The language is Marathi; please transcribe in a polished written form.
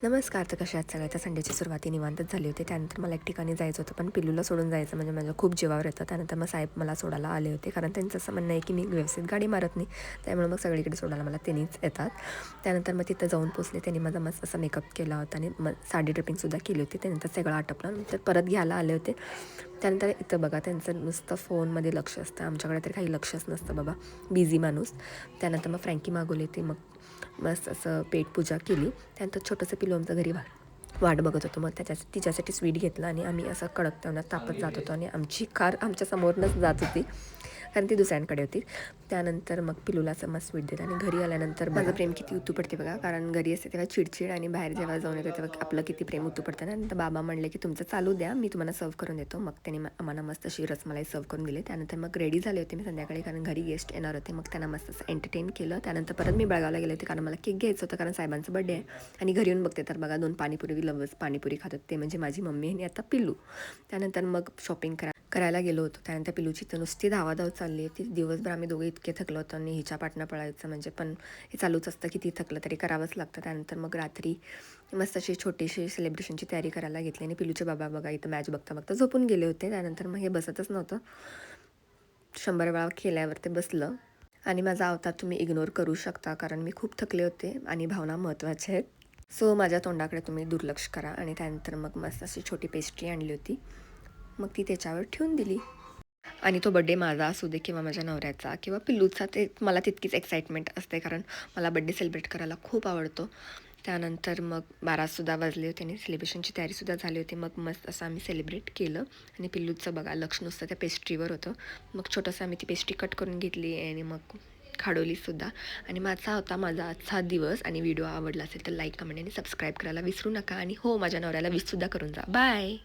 नमस्कार. तर कशा आहात सगळ्या? तर संडेची सुरुवाती निवांतच झाली होती. त्यानंतर मला एक ठिकाणी जायचं होतं, पण पिल्लूला सोडून जायचं म्हणजे माझं खूप जीवावर येतं. त्यानंतर मग साहेब मला सोडायला आले होते, कारण त्यांचं असं म्हणणं आहे की मी व्यवस्थित गाडी मारत नाही, त्यामुळे मग सगळीकडे सोडायला मला त्यांनीच येतात. त्यानंतर मग तिथं जाऊन पोचले. त्यांनी माझा मस्त असा मेकअप केला होता आणि मग साडी ड्रिपिंगसुद्धा केली होती. त्यानंतर सगळं आटपलं. नंतर परत घ्यायला आले होते. त्यानंतर इथं बघा त्यांचं नुसतं फोनमध्ये लक्ष असतं. आमच्याकडे तर काही लक्षच नसतं बाबा, बिझी माणूस. त्यानंतर मग फ्रँकी मागवली होती. मग मस्त असं पेटपूजा केली. त्यानंतर छोटंसं पिल्लू आमचं घरी वाट बघत होतो. मग तिच्यासाठी स्वीट घेतलं आणि आम्ही असं कडक तेवढ्यात तापत जात होतो आणि आमची कार आमच्या समोरनंच जात होती, कारण ती दुसऱ्यांकडे होती. त्यानंतर मग पिलूला असं मग स्वीट दिलं आणि घरी आल्यानंतर माझं प्रेम किती उतू पडते बघा, कारण घरी असते तेव्हा चिडचिड आणि बाहेर जेव्हा जाऊन येते तेव्हा आपलं किती प्रेम उतू पडतं ना. नंतर बाबा म्हणले की तुमचं चालू द्या, मी तुम्हाला सर्व करून देतो. मग त्यांनी आम्हाला मस्त अशी रसमलाई सर्व करून दिली. त्यानंतर मग रेडी झाले होते मी संध्याकाळी, कारण घरी गेस्ट येणार होते. मग त्यांना मस्त असं एंटरटेन केलं. त्यानंतर परत मी बेळगावला गेले होते, कारण मला केक घ्यायचं होतं, कारण साहेबांचं बर्थडे आहे. आणि घरी येऊन बघते तर बघा 2 पाणीपुरी लव्हर्स पाणीपुरी खात होते, ते म्हणजे माझी मम्मी आणि आता पिल्लू. त्यानंतर मग शॉपिंग करायला गेलो होतो. त्यानंतर पिलूची तर नुसती धावाधाव चालली आहे. ती दिवसभर आम्ही दोघे इतके थकलो होतो आणि हिच्या पाटणं पळायचं म्हणजे, पण हे चालूच असतं, किती थकलं तरी करावंच लागतं. त्यानंतर मग रात्री मस्त अशी छोटीशी सेलिब्रेशनची तयारी करायला घेतली आणि पिलूचे बाबा बघा इथं मॅच बघता बघता झोपून गेले होते. त्यानंतर मग हे बसतच नव्हतं. 100 वेळा केल्यावर ते बसलं आणि माझा अवतार तुम्ही इग्नोर करू शकता, कारण मी खूप थकले होते आणि भावना महत्त्वाच्या आहेत. सो माझ्या तोंडाकडे तुम्ही दुर्लक्ष करा. आणि त्यानंतर मग मस्त अशी छोटी पेस्ट्री आणली होती, मग ती त्याच्यावर ठेवून दिली. आणि तो बड्डे माझा असू दे किंवा माझ्या नवऱ्याचा किंवा पिल्लूचा, ते मला तितकीच एक्साइटमेंट असते, कारण मला बड्डे सेलिब्रेट करायला खूप आवडतो. त्यानंतर मग 12सुद्धा वाजले होते आणि सेलिब्रेशनची तयारीसुद्धा झाली होती. मग मस्त असं आम्ही सेलिब्रेट केलं आणि पिल्लूचं बघा लक्ष नुसतं त्या पेस्ट्रीवर होतं. मग छोटंसं आम्ही ती पेस्ट्री कट करून घेतली आणि मग खाडवलीसुद्धा. आणि माझा आजचा दिवस. आणि व्हिडिओ आवडला असेल तर लाईक, कमेंट आणि सबस्क्राईब करायला विसरू नका. आणि हो, माझ्या नवऱ्याला विशसुद्धा करून जा. बाय.